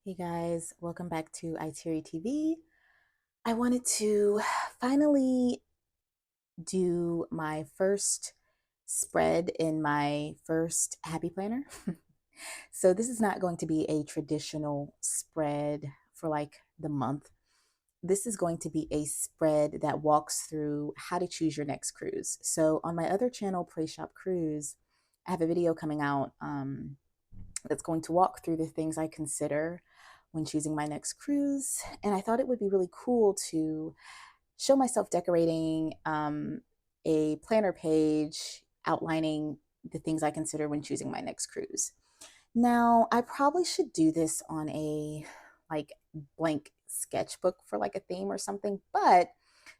Hey guys, welcome back to Iteri TV. I wanted to finally do my first spread in my first Happy Planner. So this is not going to be a traditional spread for like the month. This is going to be a spread that walks through how to choose your next cruise. So on my other channel, Pray Shop Cruise, I have a video coming out that's going to walk through the things I consider when choosing my next cruise. And I thought it would be really cool to show myself decorating a planner page outlining the things I consider when choosing my next cruise. Now, I probably should do this on a like blank sketchbook for like a theme or something, but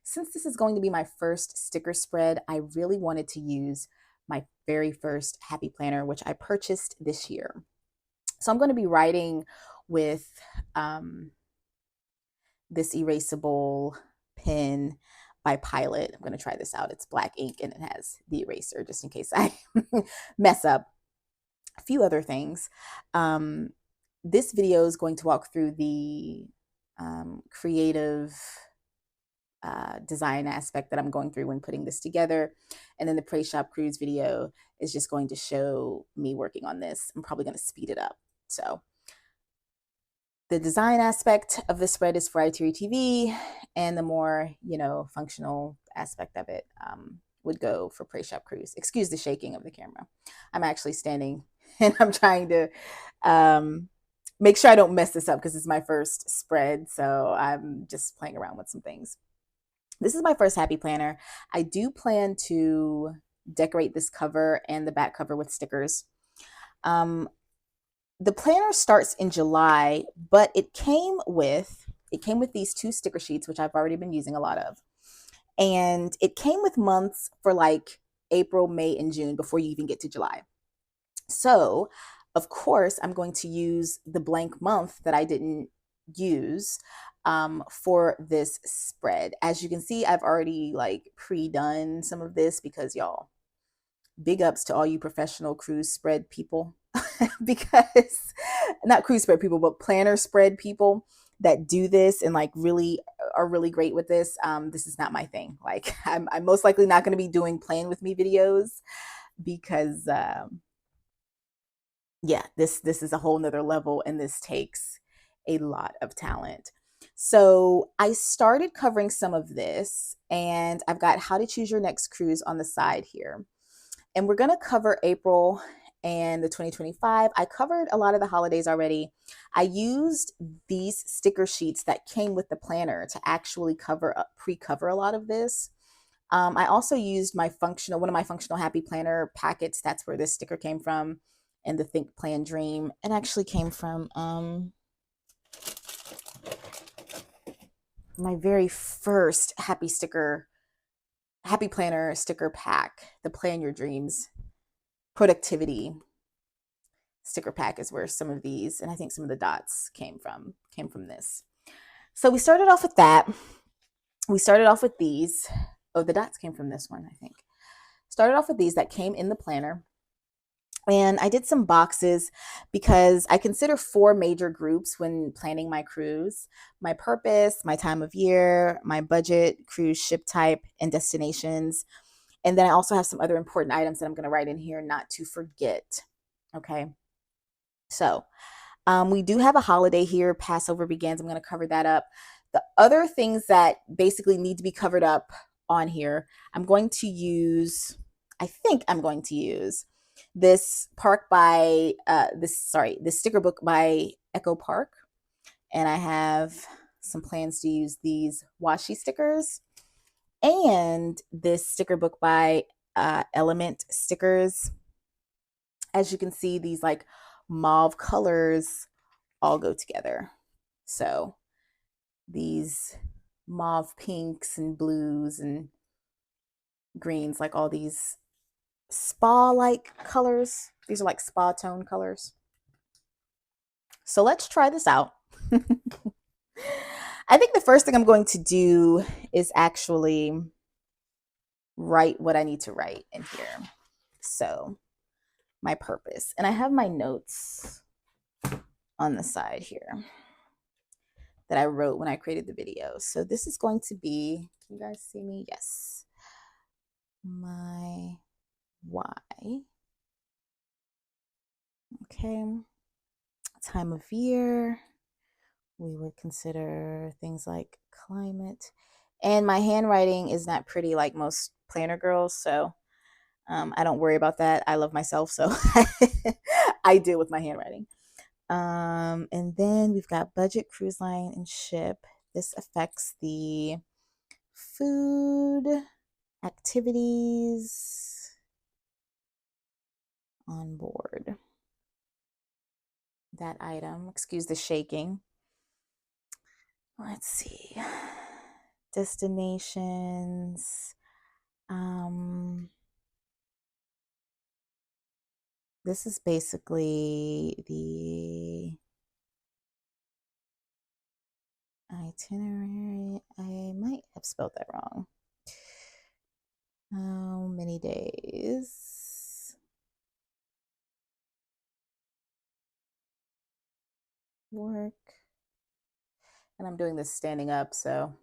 since this is going to be my first sticker spread, I really wanted to use my very first Happy Planner, which I purchased this year. So I'm going to be writing with um, this erasable pen by Pilot. I'm going to try this out. It's black ink and it has the eraser just in case I mess up. A few other things. Um, this video is going to walk through the creative design aspect that I'm going through when putting this together. And then the Pray Shop Cruise video is just going to show me working on this. I'm probably going to speed it up. So the design aspect of the spread is for Iteri TV, and the more, functional aspect of it would go for Pray Shop Cruise. Excuse the shaking of the camera. I'm actually standing and I'm trying to make sure I don't mess this up because it's my first spread. So I'm just playing around with some things. This is my first Happy Planner. I do plan to decorate this cover and the back cover with stickers. Um, the planner starts in July, but it came with these two sticker sheets, which I've already been using a lot of. And it came with months for like April, May, and June before you even get to July. So, of course, I'm going to use the blank month that I didn't use for this spread. As you can see, I've already like pre-done some of this because y'all, big ups to all you professional cruise spread people because not cruise spread people, but planner spread people that do this and like really are really great with this. This is not my thing. Like I'm most likely not going to be doing plan with me videos because yeah, this is a whole nother level and this takes a lot of talent. So I started covering some of this and I've got how to choose your next cruise on the side here. And we're going to cover April and the 2025. I covered a lot of the holidays already. I used these sticker sheets that came with the planner to actually pre-cover a lot of this. I also used one of my functional Happy Planner packets. That's where this sticker came from. And the Think Plan Dream. It actually came from my very first Happy Planner sticker pack, the Plan Your Dreams productivity sticker pack is where some of these, and I think some of the dots came from this. So we started off with that. We started off with these. Oh, the dots came from this one, I think. Started off with these that came in the planner. And I did some boxes because I consider four major groups when planning my cruise: my purpose, my time of year, my budget, cruise ship type, and destinations. And then I also have some other important items that I'm going to write in here not to forget. Okay. So we do have a holiday here. Passover begins. I'm going to cover that up. The other things that basically need to be covered up on here, I think I'm going to use this this sticker book by Echo Park. And I have some plans to use these washi stickers and this sticker book by Element Stickers. As you can see, these like mauve colors all go together. So these mauve pinks and blues and greens, like all these spa-like colors. These are like spa tone colors. So let's try this out. I think the first thing I'm going to do is actually write what I need to write in here. So my purpose. And I have my notes on the side here that I wrote when I created the video. So this is going to be, can you guys see me? Yes. My Y. Okay. Time of year. We would consider things like climate. And my handwriting is not pretty like most planner girls, so I don't worry about that. I love myself, so I deal with my handwriting. And then we've got budget, cruise line, and ship. This affects the food, activities on board. That item, excuse the shaking. Let's see. Destinations. This is basically the itinerary. I might have spelled that wrong. How many days? Work. And I'm doing this standing up, so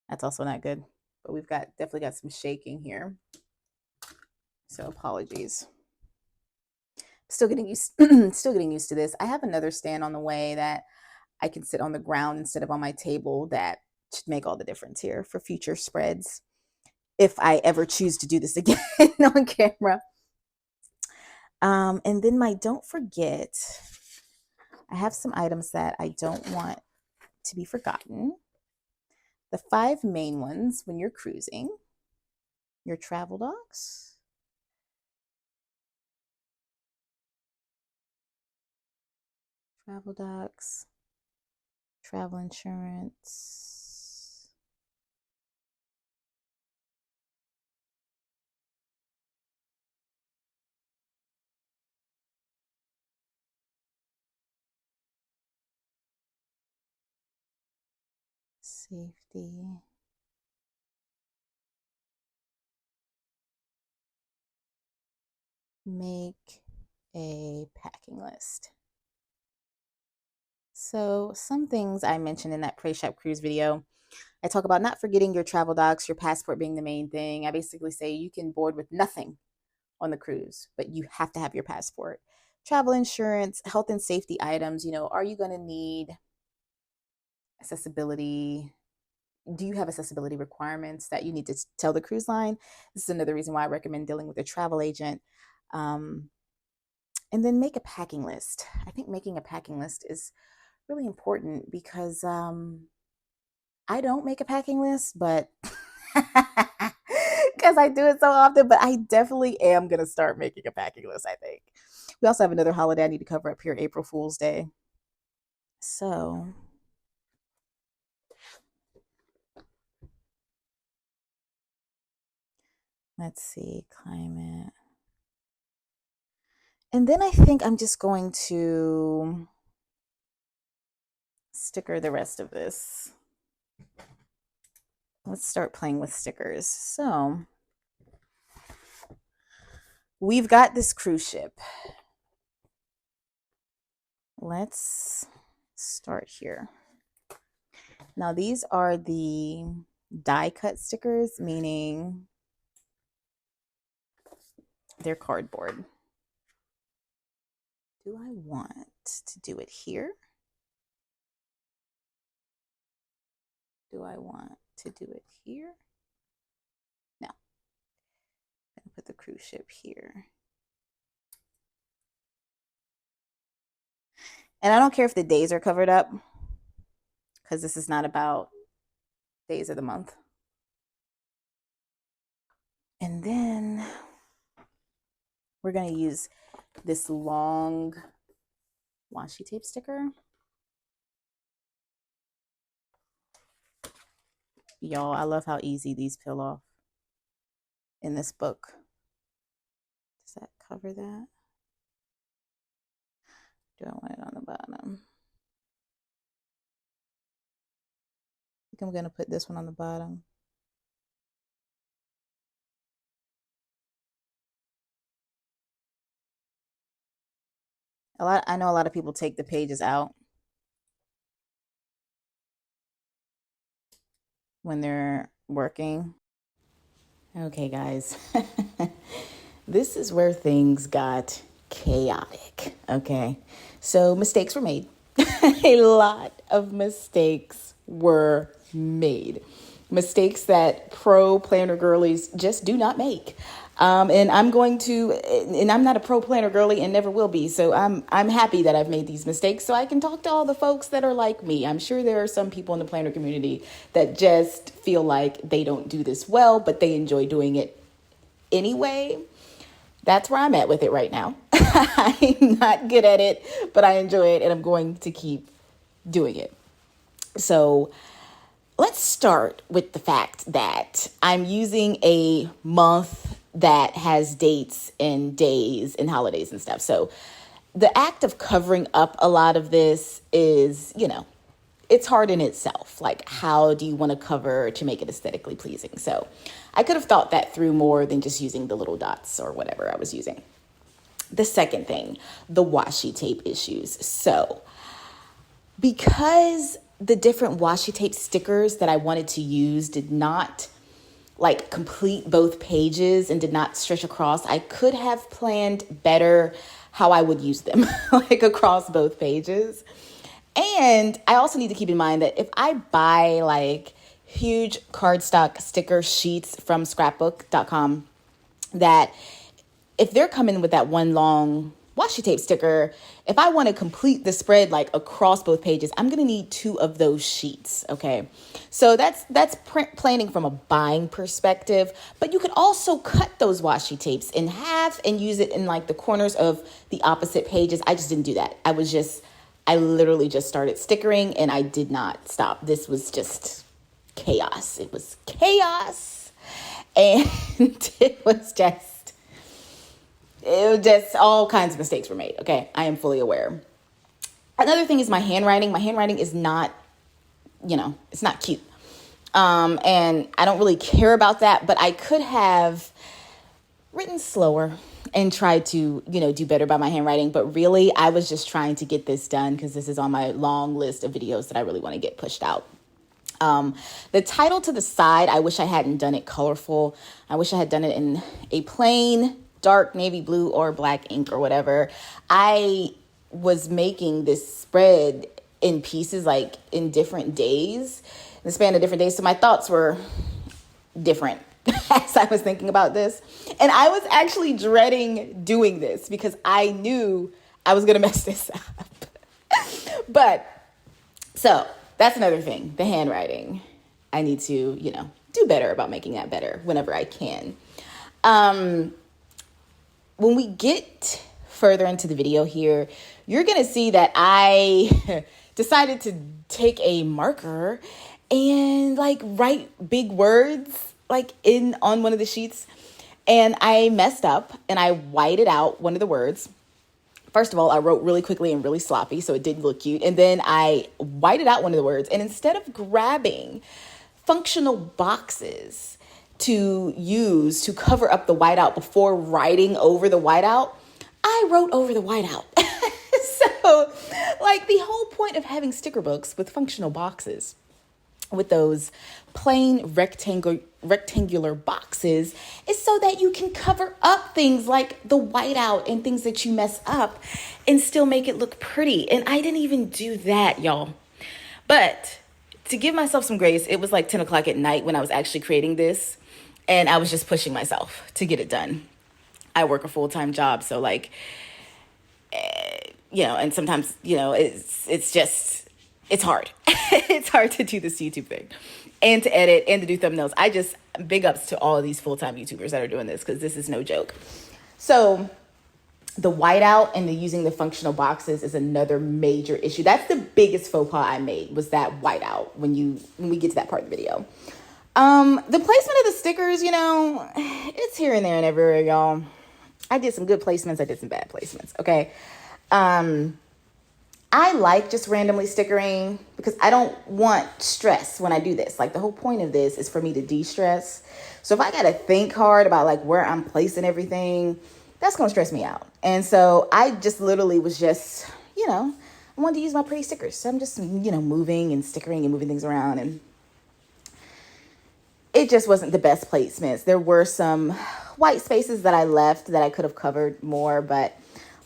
that's also not good. But we've definitely got some shaking here. So apologies. Still getting used to this. I have another stand on the way that I can sit on the ground instead of on my table. That should make all the difference here for future spreads, if I ever choose to do this again on camera. And then don't forget, I have some items that I don't want to be forgotten. The 5 main ones when you're cruising: your travel docs, travel insurance, safety, make a packing list. So some things I mentioned in that pre-shop cruise video, I talk about not forgetting your travel docs, your passport being the main thing. I basically say you can board with nothing on the cruise, but you have to have your passport. Travel insurance, health and safety items. Are you going to need accessibility? Do you have accessibility requirements that you need to tell the cruise line? This is another reason why I recommend dealing with a travel agent. And then make a packing list. I think making a packing list is really important because I don't make a packing list, but because I do it so often, but I definitely am going to start making a packing list, I think. We also have another holiday I need to cover up here, April Fool's Day. So let's see, climate. And then I think I'm just going to sticker the rest of this. Let's start playing with stickers. So we've got this cruise ship. Let's start here. Now these are the die cut stickers, meaning they're cardboard. Do I want to do it here? Do I want to do it here? No. I'm going to put the cruise ship here. And I don't care if the days are covered up, because this is not about days of the month. And then we're going to use this long washi tape sticker. Y'all, I love how easy these peel off in this book. Does that cover that? Do I want it on the bottom? I think I'm going to put this one on the bottom. I know a lot of people take the pages out when they're working. Okay, guys. This is where things got chaotic. Okay. So mistakes were made. A lot of mistakes were made. Mistakes that pro planner girlies just do not make. And I'm not a pro planner girly and never will be. So I'm happy that I've made these mistakes so I can talk to all the folks that are like me. I'm sure there are some people in the planner community that just feel like they don't do this well, but they enjoy doing it anyway. That's where I'm at with it right now. I'm not good at it, but I enjoy it and I'm going to keep doing it. So let's start with the fact that I'm using a month that has dates and days and holidays and stuff. So the act of covering up a lot of this is, it's hard in itself. Like, how do you want to cover to make it aesthetically pleasing? So I could have thought that through more than just using the little dots or whatever I was using. The second thing, the washi tape issues. So because the different washi tape stickers that I wanted to use did not complete both pages and did not stretch across, I could have planned better how I would use them across both pages. And I also need to keep in mind that if I buy huge cardstock sticker sheets from scrapbook.com, that if they're coming with that one long washi tape sticker, if I want to complete the spread across both pages, I'm going to need 2 of those sheets. Okay. So that's planning from a buying perspective, but you could also cut those washi tapes in half and use it in the corners of the opposite pages. I just didn't do that. I literally just started stickering and I did not stop. This was just chaos. It was chaos. And it was just all kinds of mistakes were made. Okay. I am fully aware. Another thing is my handwriting. My handwriting is not, it's not cute. And I don't really care about that, but I could have written slower and tried to, do better by my handwriting. But really, I was just trying to get this done because this is on my long list of videos that I really want to get pushed out. The title to the side, I wish I hadn't done it colorful. I wish I had done it in a plain dark navy blue or black ink or whatever. I was making this spread in pieces, in different days, in the span of different days. So my thoughts were different as I was thinking about this. And I was actually dreading doing this because I knew I was going to mess this up. But so that's another thing, the handwriting. I need to, do better about making that better whenever I can. When we get further into the video here, you're going to see that I decided to take a marker and write big words on one of the sheets. And I messed up and I whited out one of the words. First of all, I wrote really quickly and really sloppy, so it didn't look cute. And then I whited out one of the words. And instead of grabbing functional boxes to use to cover up the whiteout before writing over the whiteout, I wrote over the whiteout. So, the whole point of having sticker books with functional boxes, with those plain rectangular boxes, is so that you can cover up things like the whiteout and things that you mess up and still make it look pretty. And I didn't even do that, y'all. But to give myself some grace, it was 10 o'clock at night when I was actually creating this. And I was just pushing myself to get it done. I work a full-time job. So and sometimes, it's hard. It's hard to do this YouTube thing and to edit and to do thumbnails. Big ups to all of these full-time YouTubers that are doing this because this is no joke. So the whiteout and the using the functional boxes is another major issue. That's the biggest faux pas I made, was that whiteout when we get to that part of the video. The placement of the stickers, it's here and there and everywhere, y'all. I did some good placements. I did some bad placements. Okay. I like just randomly stickering because I don't want stress when I do this. The whole point of this is for me to de-stress. So if I got to think hard about where I'm placing everything, that's going to stress me out. And so I just literally was just, I wanted to use my pretty stickers. So I'm just, moving and stickering and moving things around. And it just wasn't the best placements. There were some white spaces that I left that I could have covered more. But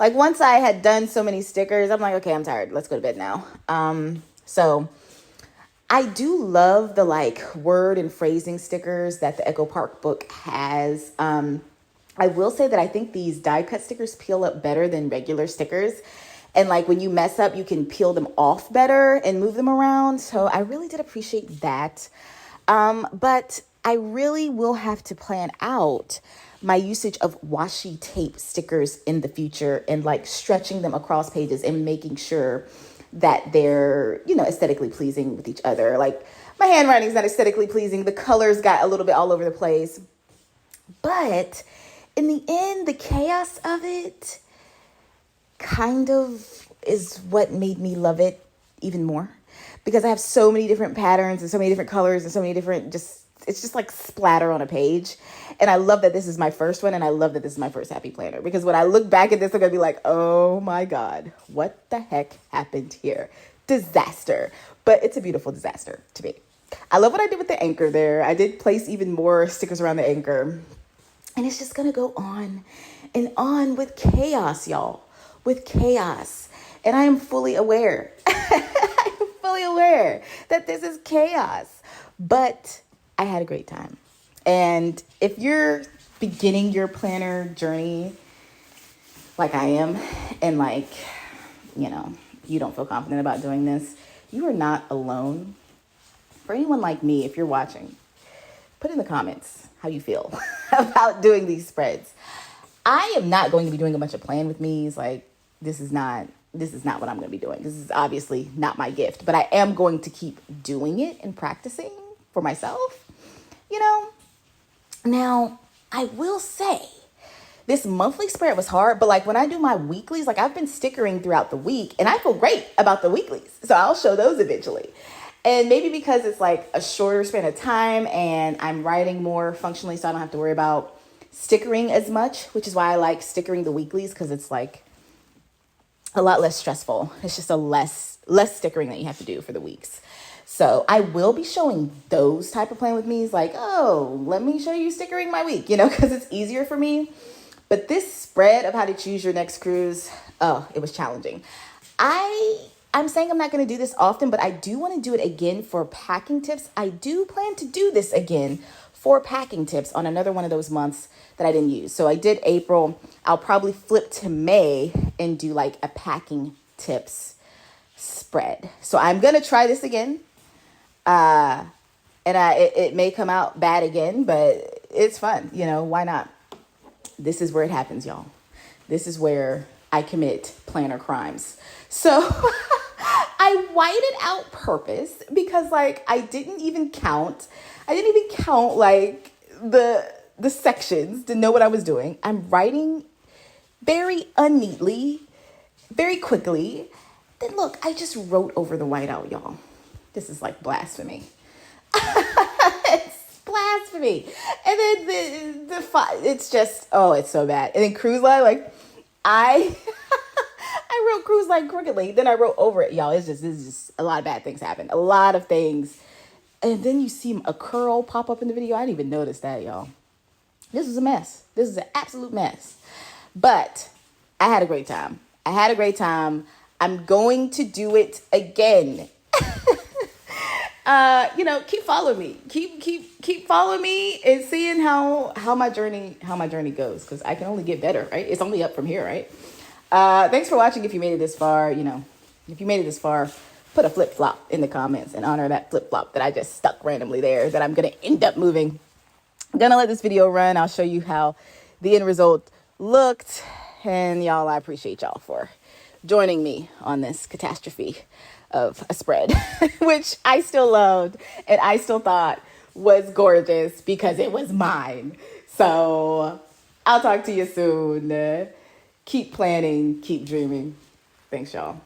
like once I had done so many stickers, I'm like, okay, I'm tired. Let's go to bed now. So I do love the like word and phrasing stickers that the Echo Park book has. I will say that I think these die cut stickers peel up better than regular stickers. And like when you mess up, you can peel them off better and move them around. So I really did appreciate that. But I really will have to plan out my usage of washi tape stickers in the future and like stretching them across pages and making sure that they're, aesthetically pleasing with each other. Like my handwriting is not aesthetically pleasing. The colors got a little bit all over the place. But in the end, the chaos of it kind of is what made me love it even more, because I have so many different patterns and so many different colors and so many different it's just like splatter on a page. And I love that this is my first one. And I love that this is my first happy planner, because when I look back at this, I'm going to be like, oh my God, what the heck happened here? Disaster. But it's a beautiful disaster to me. I love what I did with the anchor there. I did place even more stickers around the anchor. And it's just going to go on and on with chaos, y'all, with chaos. And I am fully aware. I am fully aware that this is chaos. But I had a great time. And if you're beginning your planner journey like I am, and like, you don't feel confident about doing this, you are not alone. For anyone like me, if you're watching, put in the comments how you feel about doing these spreads. I am not going to be doing a bunch of plan with me's. Like, this is not what I'm going to be doing. This is obviously not my gift, but I am going to keep doing it and practicing for myself. Now I will say this monthly spread was hard, but like when I do my weeklies, like I've been stickering throughout the week and I feel great about the weeklies. So I'll show those eventually. And maybe because it's like a shorter span of time and I'm writing more functionally, so I don't have to worry about stickering as much, which is why I like stickering the weeklies, because it's like a lot less stressful. It's just a less stickering that you have to do for the weeks. So I will be showing those type of plan with me's, like, oh, let me show you stickering my week, because it's easier for me. But this spread of how to choose your next cruise, oh, it was challenging. I'm saying I'm not going to do this often, but I do want to do it again for packing tips. I do plan to do this again for packing tips on another one of those months that I didn't use. So I did April. I'll probably flip to May and do like a packing tips spread. So I'm going to try this again. It may come out bad again, but it's fun. Why not? This is where it happens, y'all. This is where I commit planner crimes. So I whited out purpose because like I didn't even count like the sections to know what I was doing. I'm writing very unneatly, very quickly. Then look, I just wrote over the whiteout, y'all. This is like blasphemy. It's blasphemy. And then it's just, oh, it's so bad. And then cruise line, like I wrote cruise line crookedly. Then I wrote over it, y'all. This is just a lot of bad things happen. A lot of things. And then you see a curl pop up in the video. I didn't even notice that, y'all. This is a mess. This is an absolute mess. But I had a great time. I'm going to do it again. Keep following me. Keep following me and seeing how my journey goes, because I can only get better, right? It's only up from here, right? Thanks for watching. If you made it this far, put a flip-flop in the comments and honor that flip-flop that I just stuck randomly there that I'm going to end up moving. I'm going to let this video run. I'll show you how the end result looked. And y'all, I appreciate y'all for joining me on this catastrophe of a spread, which I still loved and I still thought was gorgeous because it was mine. So I'll talk to you soon. Keep planning, keep dreaming. Thanks, y'all.